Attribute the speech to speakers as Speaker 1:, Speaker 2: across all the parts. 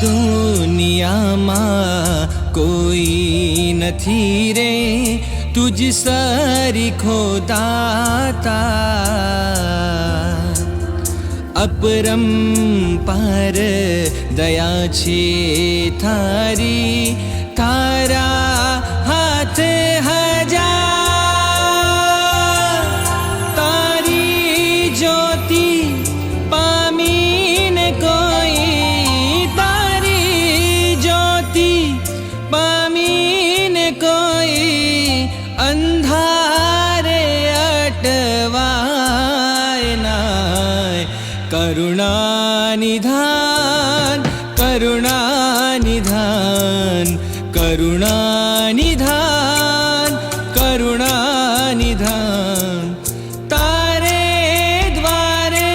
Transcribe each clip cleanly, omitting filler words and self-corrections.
Speaker 1: દુનિયામાં કોઈ નથી રે તુજ સરીખો દાતા. अपरंपार दया छे थारी तारा हाथ हजार. तारी ज्योति पामीने कोई, तारी ज्योति पामीने कोई अंधारे अटवाय नाय. करुणानिधान करुणानिधान करुणानिधान करुणानिधान. तारे द्वारे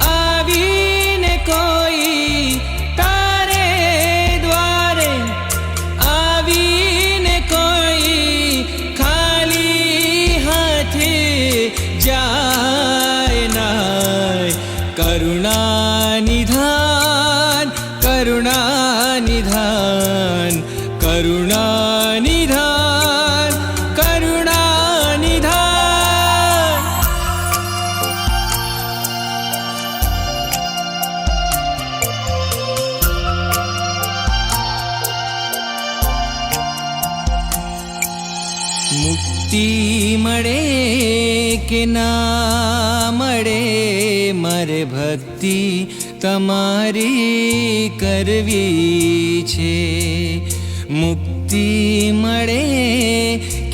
Speaker 1: आवीने कोई, तारे द्वारे आवीने कोई खाली हाथे जाय नाय. करुणानिधान करुणानिधान करुणानिधान करुणानिधान. मुक्ति मळे के ना मळे मारे भक्ति तमारी करवी छे. मुक्ति मळे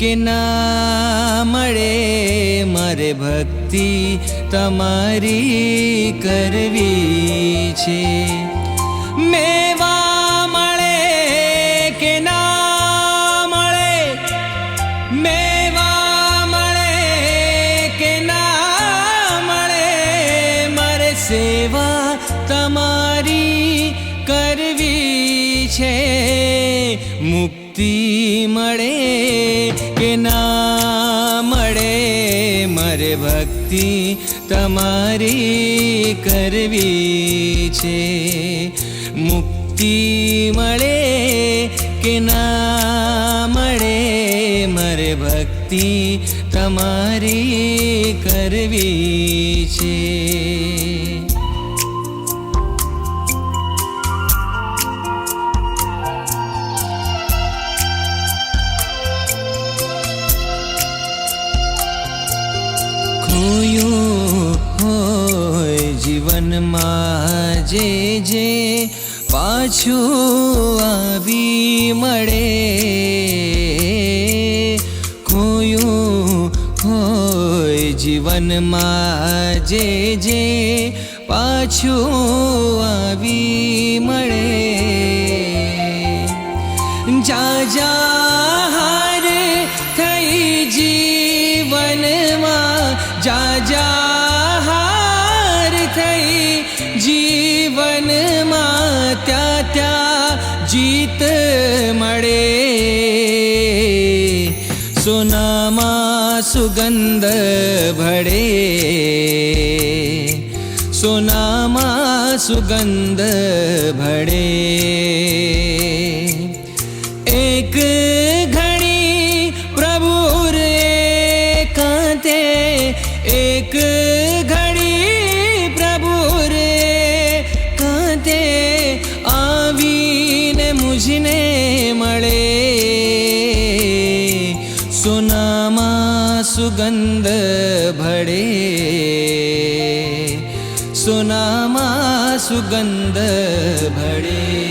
Speaker 1: के ना मळे मारे भक्ति तमारी करवी छे. मेवा मळे के ना मळे, मेवा मळे के ना मळे मारे सेवा तमारी करवी छे. मुक्ति मळे के ना मळे मारे भक्ति तमारी करवी छे. मुक्ति मळे के ना मळे मारे भक्ति तमारी करवी छे. खोयो होय जीवનમાં જે જે પાછું આવી મળે. खोयो होय जीवનમાં જે જે પાછું આવી મળે. જા જા હાર થઈ જીવનમાં, जा जा हार थई जीवन मां त्या त्या जीत मळे. सोनामा सुगंध भळे, सोनामा सुगंध भळे. एक घड़ी प्रभु रे कांते, एक घड़ी प्रभु रे कांते आवीने मुझने मळे. सोनामा सुगंध भळे, सोनामा सुगंध भळे.